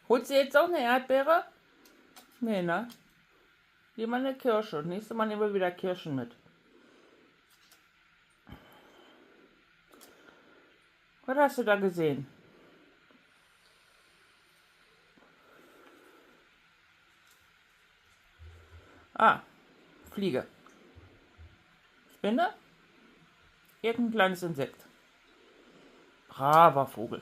Holst du jetzt auch eine Erdbeere? Nee, ne? Lieber eine Kirsche. Nächstes Mal nehmen wir wieder Kirschen mit. Was hast du da gesehen? Ah, Fliege. Spinne? Irgendein kleines Insekt. Braver Vogel.